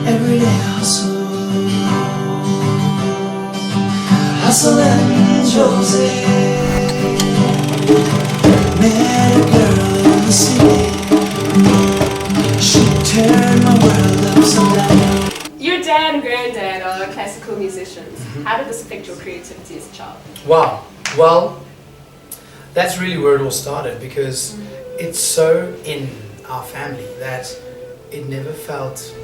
everyday hustle and Jose. Met a girl in the city, she turned my world upside down. Your dad and granddad are classical musicians. How did this affect your creativity as a child? Wow. Well, that's really where it all started, because it's so in our family that it never felt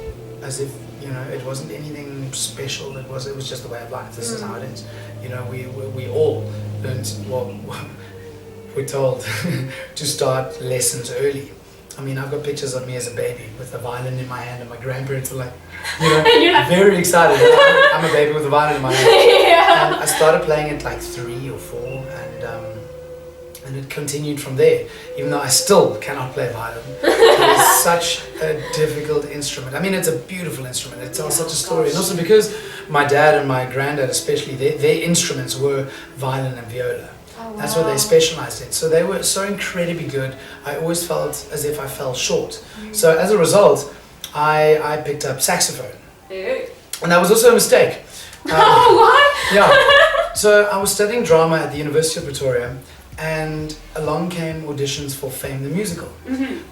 as if, you know, it wasn't anything special. It was just the way of life. This is how it is. You know, we all learned, well, we're told to start lessons early. I mean, I've got pictures of me as a baby with a violin in my hand, and my grandparents are like, you know, very excited. I'm a baby with a violin in my hand. Yeah. And I started playing at like 3 or 4, and it continued from there, even though I still cannot play violin. It's such a difficult instrument. I mean, it's a beautiful instrument. It tells such a story. And also because my dad and my granddad especially, their instruments were violin and viola. That's what they specialized in. So they were so incredibly good. I always felt as if I fell short. So as a result, I picked up saxophone. And that was also a mistake. What? Yeah. So I was studying drama at the University of Pretoria, and along came auditions for Fame the Musical.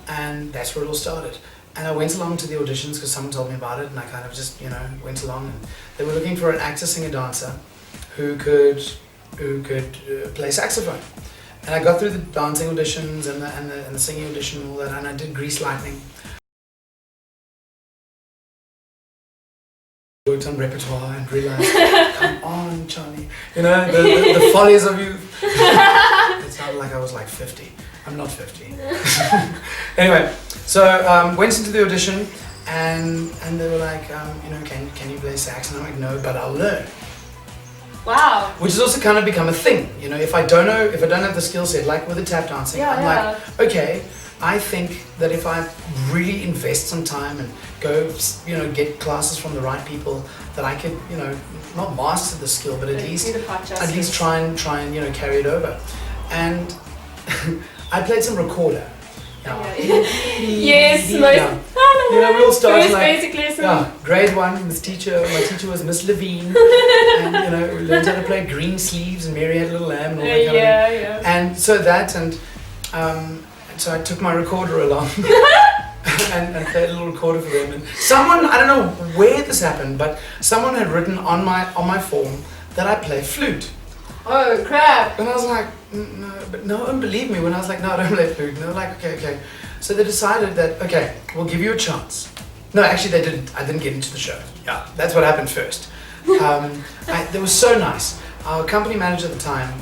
And that's where it all started. And I went along to the auditions because someone told me about it, and I kind of just, you know, went along. And they were looking for an actor, singer, dancer who could play saxophone. And I got through the dancing auditions and the singing audition and all that, and I did Grease Lightning. Worked on repertoire and realized, come on, Charlie, you know, the follies of youth. It sounded like I was like 50. I'm not 50. Anyway, so went into the audition, and they were like, you know, can you play sax? And I'm like, no, but I'll learn. Wow. Which has also kind of become a thing, you know. If I don't have the skill set, like with the tap dancing, I'm like, okay, I think that if I really invest some time and go, you know, get classes from the right people, that I could, you know, not master the skill, but at least try and you know, carry it over. And I played some recorder. Yes, you know, we all started like, grade 1. My teacher was Miss Levine, and you know, we learned how to play Green Sleeves and Mary Had a Little Lamb and all that kind of. And so that, and so I took my recorder along and played a little recorder for them. And someone, I don't know where this happened, but someone had written on my form that I play flute. Oh crap! And I was like, no, but no one believed me when I was like, no, I don't play flute. And they were like, okay. So they decided that, okay, we'll give you a chance. No, actually they didn't. I didn't get into the show. Yeah, that's what happened first. They were so nice. Our company manager at the time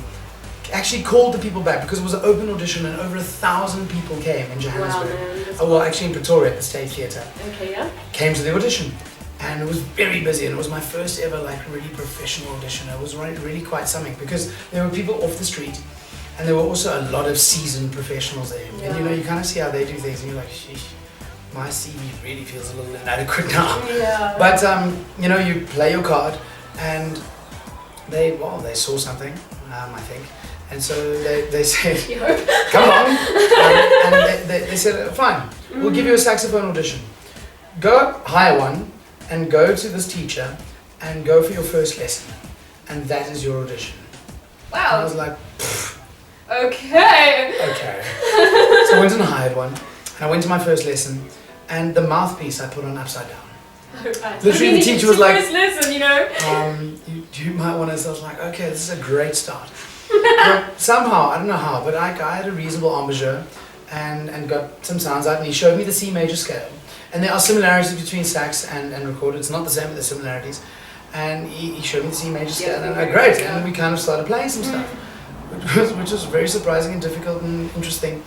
actually called the people back, because it was an open audition and over 1,000 people came in Johannesburg. Wow, well, actually in Pretoria at the State Theatre. Okay, yeah. Came to the audition. And it was very busy, and it was my first ever like really professional audition. It was really quite something, because there were people off the street, and there were also a lot of seasoned professionals there. And you know, you kind of see how they do things, and you're like, sheesh, my CV really feels a little inadequate now. Yeah. But you know, you play your card, and they saw something, I think, and so they said, come on, and they said, fine, we'll give you a saxophone audition. Go hire one, and go to this teacher and go for your first lesson, and that is your audition. Wow. And I was like, pfft. Okay. So I went and hired one, and I went to my first lesson, and the mouthpiece I put on upside down. Literally, the teacher was like, first lesson, you know. you might want to. So I was like, okay, this is a great start. But somehow, I don't know how, but I had a reasonable embouchure and got some sounds out, and he showed me the C major scale. And there are similarities between sax and recorder. It's not the same, but there's similarities. And he showed me the C major scale, and I'm like, great. And we kind of started playing some stuff, which was very surprising and difficult and interesting.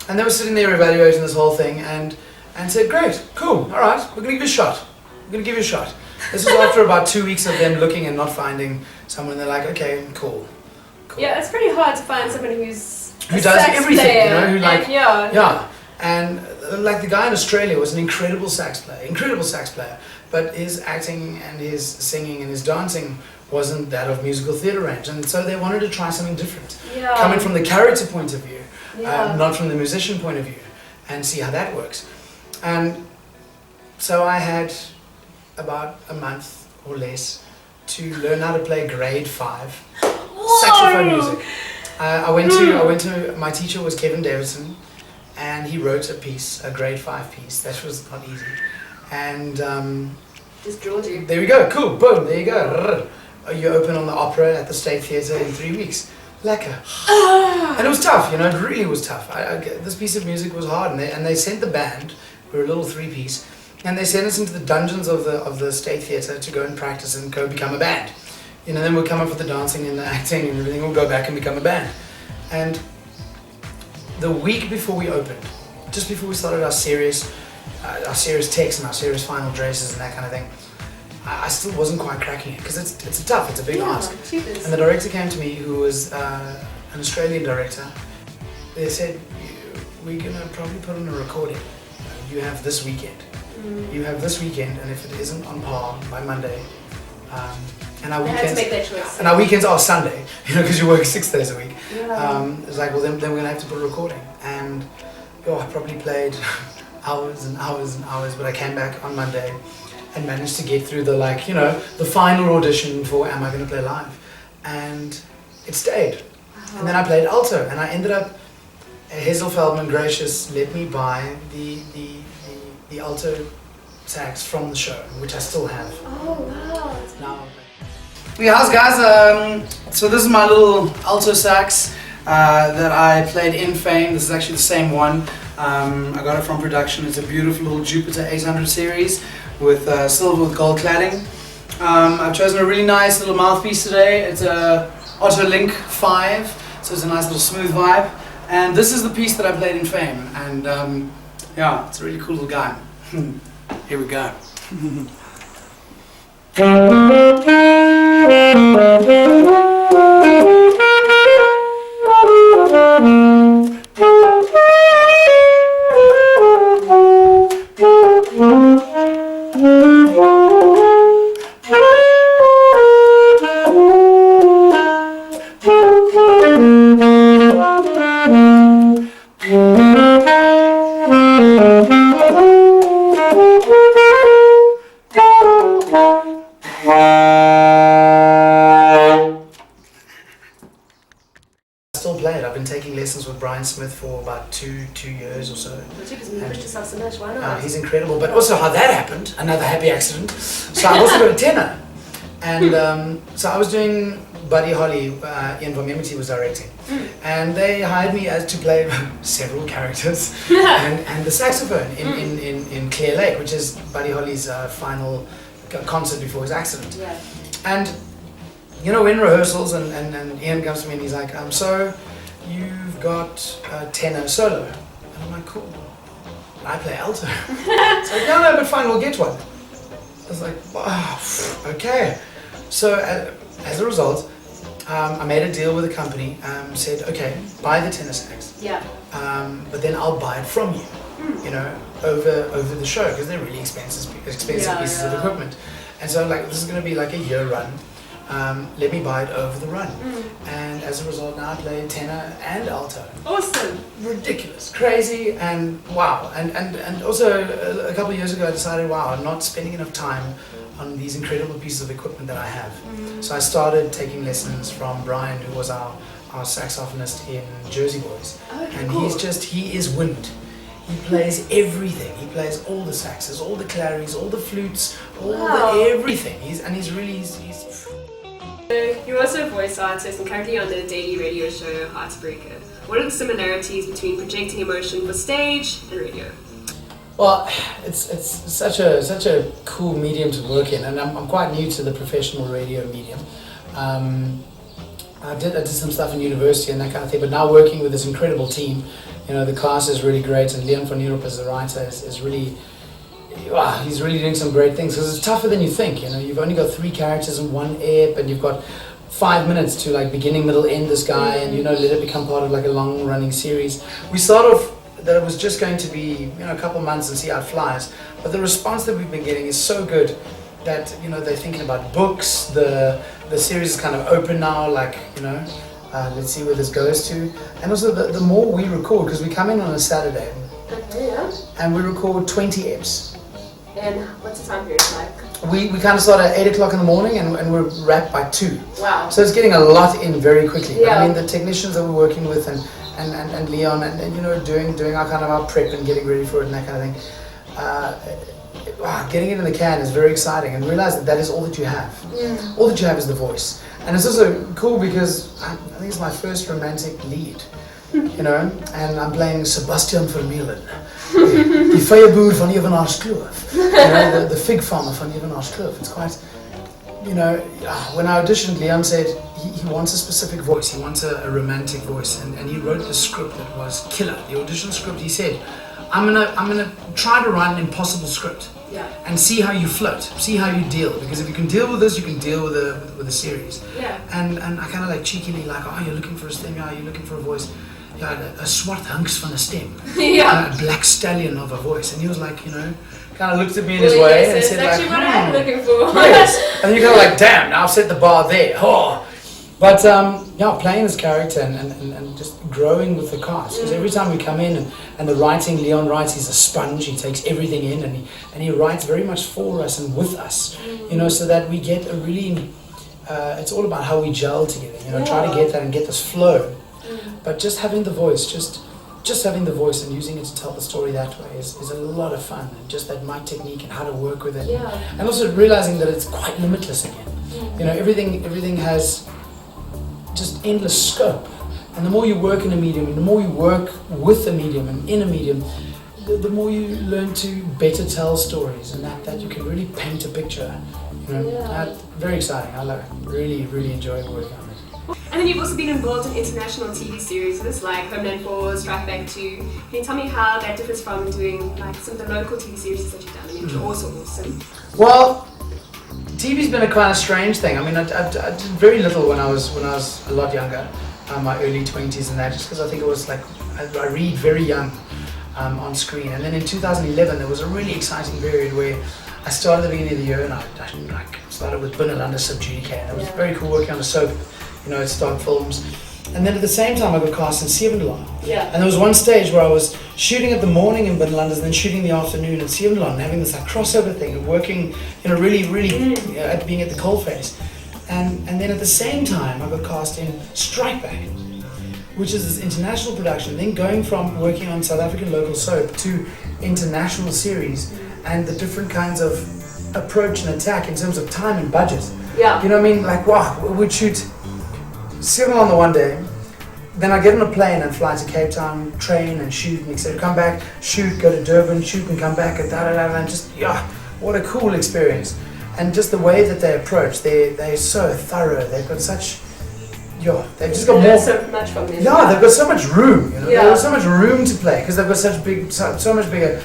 And they were sitting there evaluating this whole thing, and said, great, cool, all right, we're going to give you a shot. We're going to give you a shot. This was after about 2 weeks of them looking and not finding someone. They're like, okay, cool. Yeah, it's pretty hard to find someone who does everything, you know, who like, yeah. And like the guy in Australia was an incredible sax player, but his acting and his singing and his dancing wasn't that of musical theatre range, and so they wanted to try something different, coming from the character point of view, not from the musician point of view, and see how that works. And so I had about a month or less to learn how to play grade 5 saxophone music. I went to, my teacher was Kevin Davidson, and he wrote a piece, a grade 5 piece. That was not easy. And Just drilled you. there we go, cool, boom, there you go. You open on the opera at the State Theatre in 3 weeks. Lekker. And it was tough, you know, it really was tough. This piece of music was hard, and they sent the band, we were a little 3-piece, and they sent us into the dungeons of the State Theatre to go and practice and go become a band. You know, then we'll come up with the dancing and the acting and everything, we'll go back and become a band. And the week before we opened, just before we started our serious texts and our serious final dresses and that kind of thing, I still wasn't quite cracking it, because it's tough, it's a big ask. And the director came to me, who was an Australian director. They said, we're going to probably put on a recording. You have this weekend. You have this weekend, and if it isn't on par by Monday, and our weekends, had to make that choice. And our weekends are Sunday, you know, because you work 6 days a week. Yeah. It's like, well, then we're going to have to put a recording. And I probably played hours and hours and hours, but I came back on Monday and managed to get through the, like, you know, the final audition for Am I Going to Play Live? And it stayed. And then I played alto, and I ended up, Hazel Feldman Gracious let me buy the alto sax from the show, which I still have. Oh, wow. Now, yeah, how's guys? So this is my little alto sax that I played in Fame. This is actually the same one. I got it from production. It's a beautiful little Jupiter 800 series with silver with gold cladding. I've chosen a really nice little mouthpiece today. It's a Otto Link 5, so it's a nice little smooth vibe. And this is the piece that I played in Fame. And yeah, it's a really cool little guy. Here we go. With Brian Smith for about two years or so. But you can push yourself so much, why not? He's incredible, but also how that happened, another happy accident. So I also got a tenor, and so I was doing Buddy Holly, Ian Von Memity was directing, and they hired me as to play several characters and the saxophone in Clear Lake, which is Buddy Holly's final concert before his accident. Yeah. And you know, in rehearsals, and Ian comes to me and he's like, so you've got a tenor solo. And I'm like, cool. I play alto. It's like, no, but fine, we'll get one. I was like, wow, okay. So as a result, I made a deal with a company, said, okay, buy the tenor sax. Yeah. But then I'll buy it from you, you know, over the show, because they're really expensive pieces of equipment. And so like, this is going to be like a year run. Let me buy it over the run. And as a result, now I play tenor and alto. Awesome. Ridiculous, crazy, and wow. And also a couple of years ago I decided, wow, I'm not spending enough time on these incredible pieces of equipment that I have. So I started taking lessons from Brian, who was our saxophonist in Jersey Boys. Okay, and cool. he is wind. He plays everything. He plays all the saxes, all the claries, all the flutes, all the everything. He's really You're also a voice artist and currently on the daily radio show Heartbreaker. What are the similarities between projecting emotion for stage and radio? Well, it's such a cool medium to work in, and I'm quite new to the professional radio medium. I did some stuff in university and that kind of thing, but now working with this incredible team, you know, the class is really great, and Leon van Europe as the writer is really, wow, he's really doing some great things, because it's tougher than you think. You know, you've only got 3 characters in one ep, and you've got 5 minutes to like beginning, middle, end this guy, and you know, let it become part of like a long running series. We start off that it was just going to be, you know, a couple months and see how it flies, but the response that we've been getting is so good that, you know, they're thinking about books. The series is kind of open now, like, you know, let's see where this goes to. And also the more we record, because we come in on a Saturday and we record 20 eps. And what's the time period like? We kind of start at 8 o'clock in the morning and we're wrapped by 2. Wow. So it's getting a lot in very quickly. Yeah. I mean, the technicians that we're working with and Leon and you know, doing our kind of our prep and getting ready for it and that kind of thing. Getting it in the can is very exciting, and realize that is all that you have. All that you have is the voice. And it's also cool because I think it's my first romantic lead, you know, and I'm playing Sebastian Vermeulen, the Feyeboer van Evenaarskloof, you know, the fig farmer van Evenaarskloof. It's quite, you know, when I auditioned, Leon said he wants a specific voice, he wants a romantic voice, and he wrote the script that was killer. The audition script, he said, I'm gonna try to write an impossible script. Yeah. And see how you float, see how you deal, because if you can deal with this, you can deal with a series. Yeah. And I kind of like cheekily like, oh, you're looking for a stem, yeah, you're looking for a voice. Yeah, a swart hunks van a stem. Yeah. A black stallion of a voice. And he was like, you know, kind of looked at me in his way yes, and said that's actually like, what I'm looking for. Yes. And you kind of like, damn, now I've set the bar there. Oh. But yeah, playing this character and just growing with the cast. Because every time we come in and the writing, Leon writes, he's a sponge. He takes everything in and he writes very much for us and with us. You know, so that we get a really, it's all about how we gel together. You know, try to get that and get this flow. But just having the voice, just having the voice and using it to tell the story that way is a lot of fun. And just that mic technique and how to work with it. Yeah. And also realizing that it's quite limitless again. You know, everything has just endless scope, and the more you work in a medium and the more you work with a medium and in a medium, the more you learn to better tell stories, and that you can really paint a picture, you know. Very exciting. I love it. Really enjoy working on it. And then you've also been involved in international TV series like Homeland 4, Strike Back 2. Can you tell me how that differs from doing like some of the local TV series that you've done? I mean, which are also awesome. Well, TV's been a kind of strange thing. I mean, I did very little when I was a lot younger, my early 20s and that, just because I think it was like, I read very young on screen. And then in 2011, there was a really exciting period where I started at the beginning of the year and I like started with Binnelande Sub Judice. And it was very cool working on a soap, you know, at Stark Films. And then at the same time, I got cast in Sevendelon. Yeah. And there was one stage where I was shooting at the morning in Binnelande and then shooting in the afternoon at Sevendelon, and having this like crossover thing of working, you know, really at being at the coalface. And then at the same time, I got cast in Strike Back, which is this international production. Then going from working on South African local soap to international series, and the different kinds of approach and attack in terms of time and budget. Yeah. You know what I mean? Like, wow, we'd shoot Sevendelon the one day, then I get on a plane and fly to Cape Town, train and shoot and etc. Come back, shoot, go to Durban, shoot and come back, and just, what a cool experience. And just the way that they approach, they're so thorough. They've got such, they've just got more. So much from this. Yeah, they've got so much room. You know, they've got so much room to play because they've got so much bigger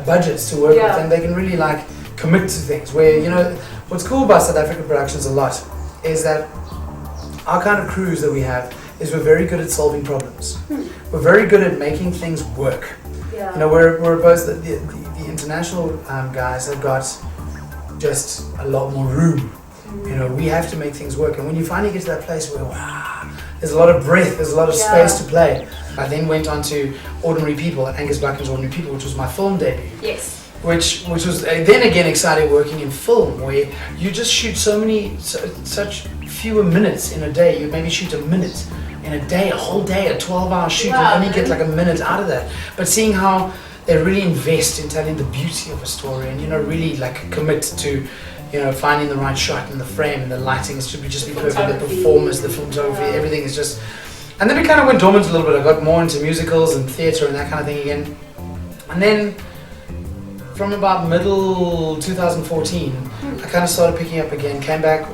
budgets to work with, and they can really like commit to things. Where, you know, what's cool about South African productions a lot is that our kind of crews that we have is we're very good at solving problems. We're very good at making things work. You know, we're both the international guys have got just a lot more room. You know, we have to make things work, and when you finally get to that place where there's a lot of breath, there's a lot of space to play. I then went on to Ordinary People, Angus Buchan's Ordinary People, which was my film debut. Yes. Which was then again exciting working in film, where you just shoot such fewer minutes in a day. You maybe shoot a minute in a day, a whole day, a 12-hour shoot. You only get like a minute out of that. But seeing how they really invest in telling the beauty of a story, and, you know, really like commit to, you know, finding the right shot in the frame, and the lighting should just be perfect, the performance, the photography, everything is just. And then it kind of went dormant a little bit. I got more into musicals and theatre and that kind of thing again. And then from about middle 2014, I kind of started picking up again. Came back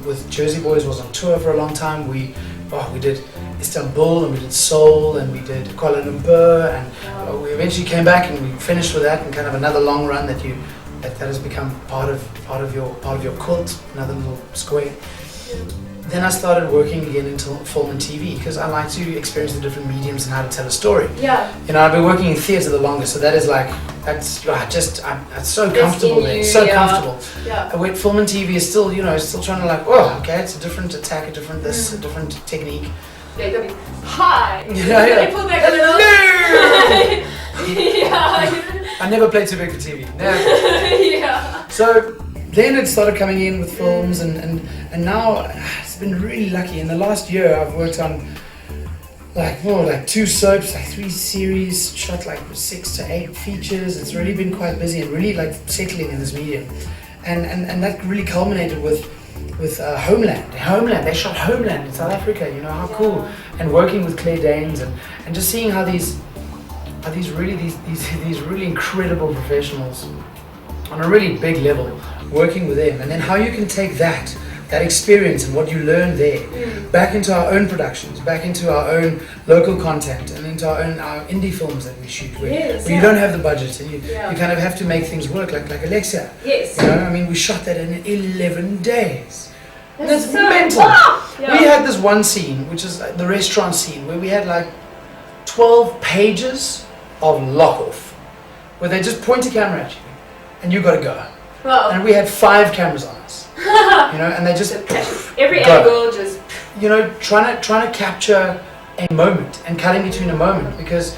with Jersey Boys, was on tour for a long time. We did Istanbul, and we did Seoul, and we did Kuala Lumpur, and we eventually came back and we finished with that, and kind of another long run that has become part of your quilt, another little square. Then I started working again into film and TV because I like to experience the different mediums and how to tell a story. Yeah. You know, I've been working in theatre the longest, so that is like, I'm so comfortable there, so comfortable. Yeah. With film and TV is still, you know, still trying to like, it's a different attack, a different this, a different technique. Yeah, you gotta be, hi! Yeah. Pull back a little. Yeah. I never played too big for TV. Never. Yeah. So then it started coming in with films, and now it's been really lucky. In the last year, I've worked on like 2 soaps, like 3 series, shot like 6 to 8 features. It's really been quite busy and really like settling in this medium, and that really culminated with Homeland. Homeland, they shot Homeland in South Africa. You know how cool, and working with Claire Danes and just seeing how these really incredible professionals on a really big level, working with them, and then how you can take that experience and what you learned there back into our own productions, back into our own local content, and into our indie films that we shoot where you don't have the budget and you kind of have to make things work, like Alexia. Yes. You know, I mean, we shot that in 11 days. That's so mental. Yeah. We had this one scene, which is the restaurant scene, where we had like 12 pages of lock-off, where they just point a camera at you and you got to go. Wow. And we had 5 cameras on us, you know, and they just every go. angle just, you know, trying to capture a moment and cutting between a moment, because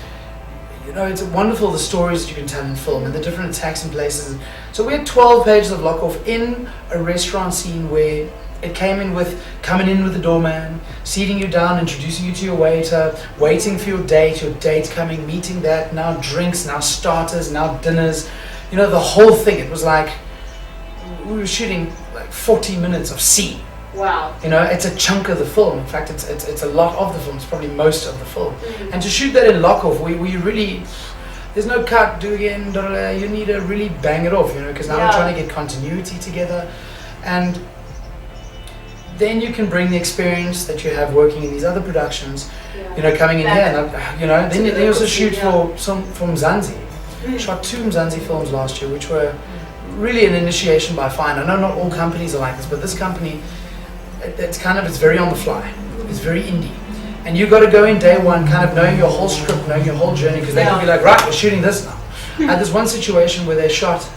you know it's wonderful the stories that you can tell in film and the different attacks and places. So we had 12 pages of lock-off in a restaurant scene where it came in with coming in with the doorman, seating you down, introducing you to your waiter, waiting for your date coming, meeting that, now drinks, now starters, now dinners, you know, the whole thing. It was like we were shooting like 40 minutes of scene. wow. You know, it's a chunk of the film. In fact, it's a lot of the film. It's probably most of the film. And to shoot that in lock-off, we really, there's no cut, do again, you need to really bang it off, you know, because now we're trying to get continuity together. And then you can bring the experience that you have working in these other productions, you know, coming in here, and, you know, then they also shoot for some from Mzansi. Shot 2 Mzansi films last year, which were really an initiation by fire. I know not all companies are like this, but this company, it's very on the fly. It's very indie. And you got to go in day one kind of knowing your whole script, knowing your whole journey, because they can be like, right, we're shooting this now. I had this one situation where they shot,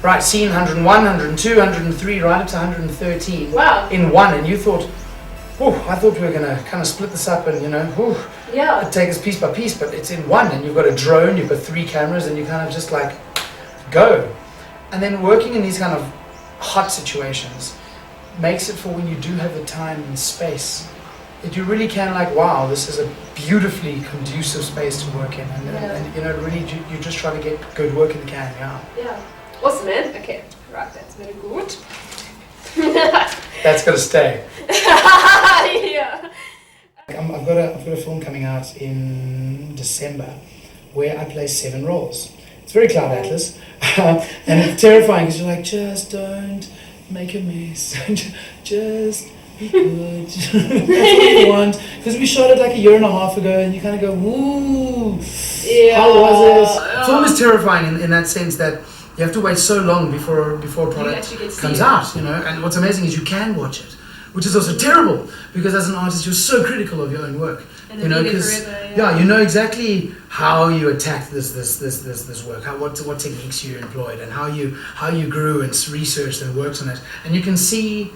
right, scene 101, 102, 103, right up to 113 in one, and you thought, I thought we were going to kind of split this up and, you know, take this piece by piece, but it's in one, and you've got a drone, you've got 3 cameras, and you kind of just like, go. And then working in these kind of hot situations makes it for when you do have the time and space, that you really can like, wow, this is a beautifully conducive space to work in, and you know, really you just try to get good work in the can. Yeah. Awesome, man. Okay, right, that's very good. That's gotta stay. Yeah. I've got a film coming out in December where I play 7 roles. It's very Cloud Atlas, and it's terrifying because you're like, just don't make a mess, just be good. That's what you want. Because we shot it like a year and a half ago, and you kind of go, woo, how was it? Film is terrifying in that sense that you have to wait so long before a product comes out, you know. And what's amazing is you can watch it, which is also terrible, because as an artist you're so critical of your own work, and you know, because you know exactly how you attacked this work, what techniques you employed, and how you grew and researched and worked on it, and you can see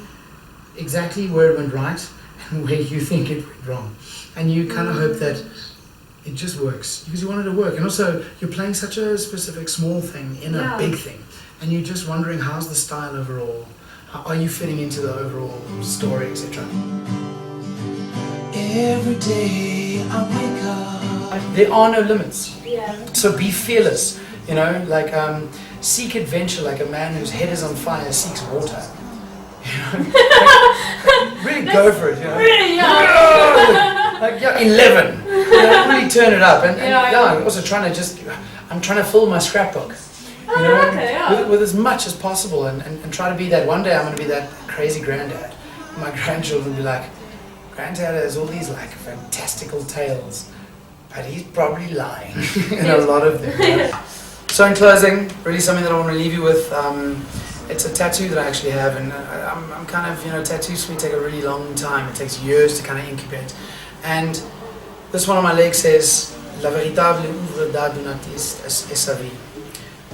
exactly where it went right and where you think it went wrong, and you kind of hope that it just works because you want it to work. And also you're playing such a specific small thing in a big thing, and you're just wondering, how's the style overall, how are you fitting into the overall story, etc. Every day I wake up. There are no limits, Yeah. so be fearless, you know, like seek adventure like a man whose head is on fire seeks water, you know. Like, really go for it, you know. Really, yeah. Like 11, you know, really turn it up, and I'm also trying to fill my scrapbook, you know, with as much as possible, and try to be that. One day I'm going to be that crazy granddad. My grandchildren will be like, Granddad has all these like fantastical tales, but he's probably lying in a lot of them. You know? So in closing, really something that I want to leave you with. It's a tattoo that I actually have, and I'm kind of, you know, tattoos for me take a really long time. It takes years to kind of incubate. And this one on my leg says, La véritable œuvre d'art d'un artiste est sa vie,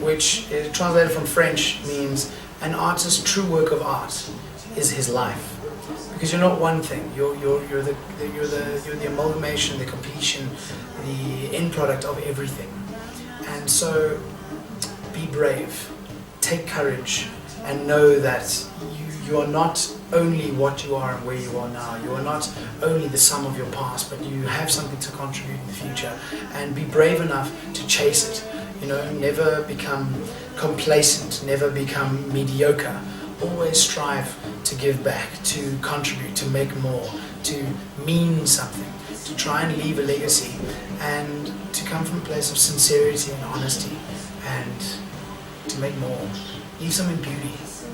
which translated from French means an artist's true work of art is his life. Because you're not one thing. You're the amalgamation, the completion, the end product of everything. And so be brave, take courage, and know that you are not only what you are and where you are now. You are not only the sum of your past, but you have something to contribute in the future. And be brave enough to chase it. You know, never become complacent, never become mediocre. Always strive to give back, to contribute, to make more, to mean something, to try and leave a legacy, and to come from a place of sincerity and honesty, and to make more. Leave something beauty,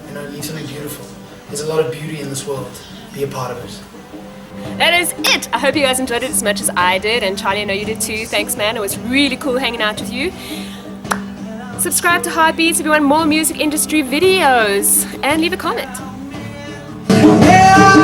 you know, leave something beautiful. There's a lot of beauty in this world. Be a part of it. That is it. I hope you guys enjoyed it as much as I did, and Charlie, I know you did too. Thanks, man. It was really cool hanging out with you. Subscribe to Heartbeats if you want more music industry videos, and leave a comment. Yeah,